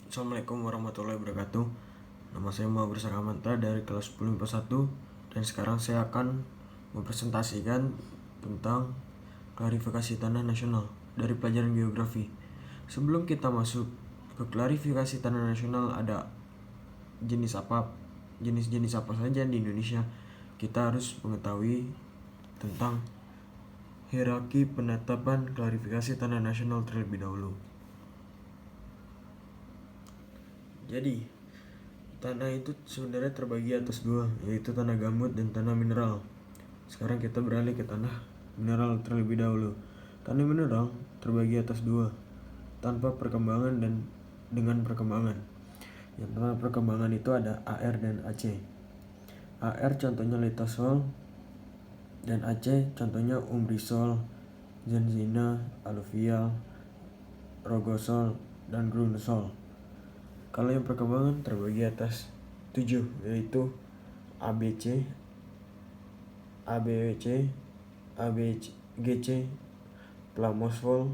Assalamualaikum warahmatullahi wabarakatuh. Nama saya Muhammad Sakamanta dari kelas 10 IPA 1, dan sekarang saya akan mempresentasikan tentang klarifikasi tanah nasional dari pelajaran geografi. Sebelum kita masuk ke klarifikasi tanah nasional, ada jenis-jenis apa saja di Indonesia, kita harus mengetahui tentang hierarki penetapan klarifikasi tanah nasional terlebih dahulu. Jadi, tanah itu sebenarnya terbagi atas dua, yaitu tanah gambut dan tanah mineral. Sekarang kita beralih ke tanah mineral terlebih dahulu. Tanah mineral terbagi atas dua, tanpa perkembangan dan dengan perkembangan. Yang tanpa perkembangan itu ada AR dan AC. AR contohnya litasol, dan AC contohnya umbrisol, zanzina, aluvial, rogosol, dan grunusol. Kalau yang perkembangan terbagi atas 7, yaitu ABC, ABC, ABGC, plamosol,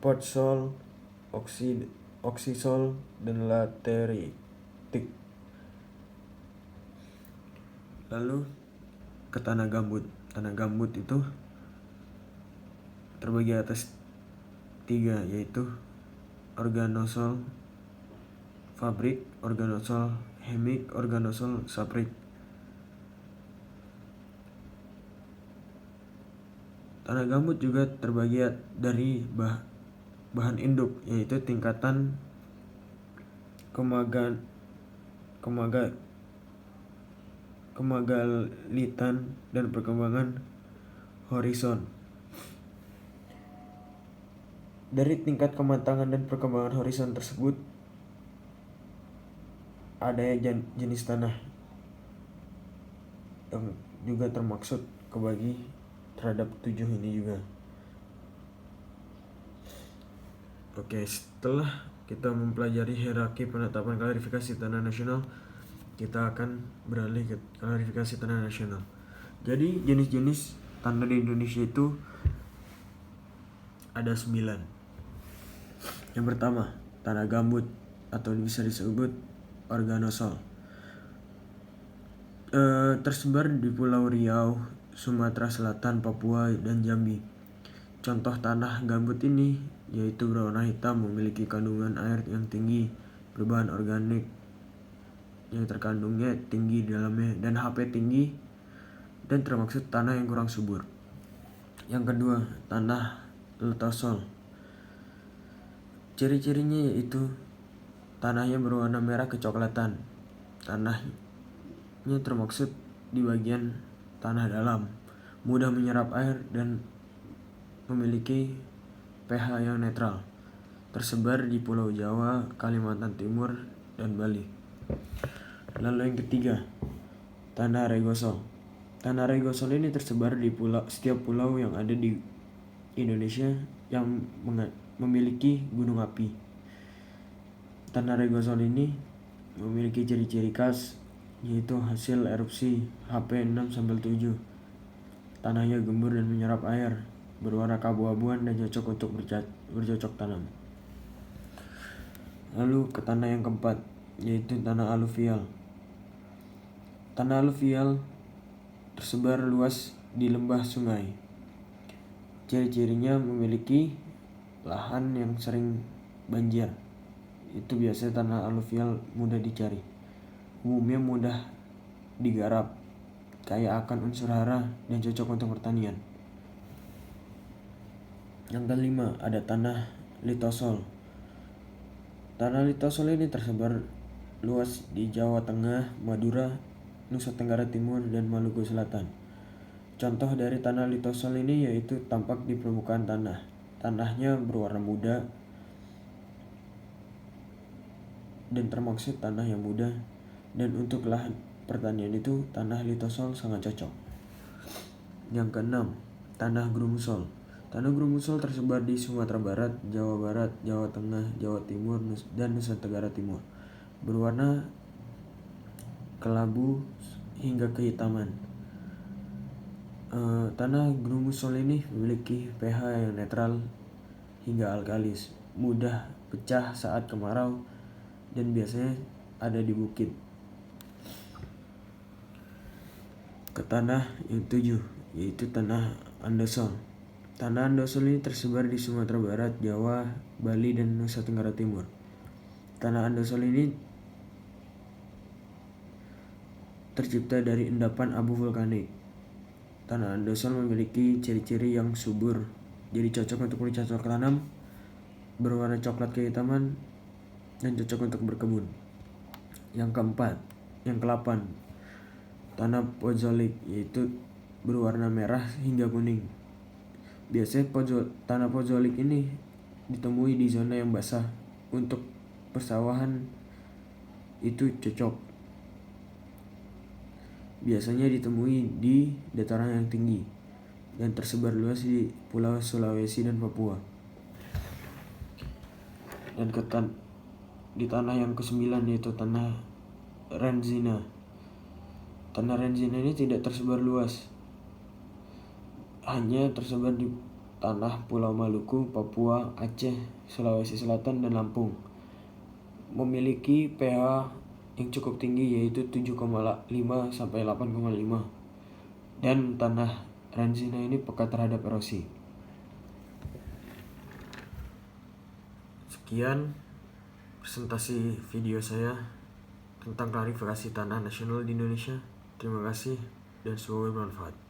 potsol, oksisol, dan lateritik. Lalu ke tanah gambut. Tanah gambut itu terbagi atas 3, yaitu organosol fabrik, organosol hemik, organosol saprik. Tanah gambut juga terbagi dari bahan induk, yaitu tingkatan kemagalitan dan perkembangan horizon. Dari tingkat kematangan dan perkembangan horizon tersebut, ada jenis tanah yang juga termaksud kebagi terhadap 7 ini juga. Oke, setelah kita mempelajari hierarki penetapan klarifikasi tanah nasional, kita akan beralih ke klarifikasi tanah nasional. Jadi jenis-jenis tanah di Indonesia itu ada 9. Yang pertama, tanah gambut atau bisa disebut organosol. Tersebar di Pulau Riau, Sumatera Selatan, Papua, dan Jambi. Contoh tanah gambut ini yaitu berwarna hitam, memiliki kandungan air yang tinggi, berbahan organik yang terkandungnya tinggi di dalamnya, dan Hp tinggi, dan termaksud tanah yang kurang subur. Yang kedua, tanah litasol. Ciri-cirinya yaitu tanahnya berwarna merah kecoklatan. Tanahnya termaksud di bagian tanah dalam, mudah menyerap air dan memiliki pH yang netral. Tersebar di Pulau Jawa, Kalimantan Timur, dan Bali. Lalu yang ketiga, tanah regosol. Tanah regosol ini tersebar di setiap pulau yang ada di Indonesia yang memiliki gunung api. Tanah regosol ini memiliki ciri-ciri khas, yaitu hasil erupsi Hp 6-7. Tanahnya gembur dan menyerap air, berwarna keabu-abuan dan cocok untuk bercocok tanam. Lalu ke tanah yang keempat, yaitu tanah aluvial. Tanah aluvial tersebar luas di lembah sungai. Ciri-cirinya memiliki lahan yang sering banjir. Itu biasanya tanah aluvial mudah dicari. Umumnya mudah digarap, kaya akan unsur hara, dan cocok untuk pertanian. Yang kelima, ada tanah litasol. Tanah litasol ini tersebar luas di Jawa Tengah, Madura, Nusa Tenggara Timur, dan Maluku Selatan. Contoh dari tanah litasol ini yaitu tampak di permukaan tanah. Tanahnya berwarna muda dan termaksud tanah yang mudah, dan untuk lahan pertanian itu tanah litasol sangat cocok. Yang keenam, tanah grumusol. Tanah grumusol tersebar di Sumatera Barat, Jawa Tengah, Jawa Timur, dan Nusa Tenggara Timur. Berwarna kelabu hingga kehitaman. Tanah grumusol ini memiliki pH yang netral hingga alkalis, mudah pecah saat kemarau dan biasanya ada di bukit. Ke tanah yang 7, yaitu tanah Andosol. Tanah Andosol ini tersebar di Sumatera Barat, Jawa, Bali, dan Nusa Tenggara Timur. Tanah Andosol ini tercipta dari endapan abu vulkanik. Tanah Andosol memiliki ciri-ciri yang subur, jadi cocok untuk bercocok tanam, berwarna coklat kehitaman, dan cocok untuk berkebun. Yang ke-8, tanah pozolik, yaitu berwarna merah hingga kuning. Biasanya tanah pozolik ini ditemui di zona yang basah. Untuk persawahan itu cocok. Biasanya ditemui di dataran yang tinggi dan tersebar luas di Pulau Sulawesi dan Papua. Dan di tanah yang ke-9, yaitu tanah Renzina. Tanah Renzina ini tidak tersebar luas, hanya tersebar di tanah Pulau Maluku, Papua, Aceh, Sulawesi Selatan, dan Lampung. Memiliki pH yang cukup tinggi, yaitu 7,5 sampai 8,5. Dan tanah Renzina ini peka terhadap erosi. Sekian presentasi video saya tentang klarifikasi tanah nasional di Indonesia. Terima kasih dan semoga bermanfaat.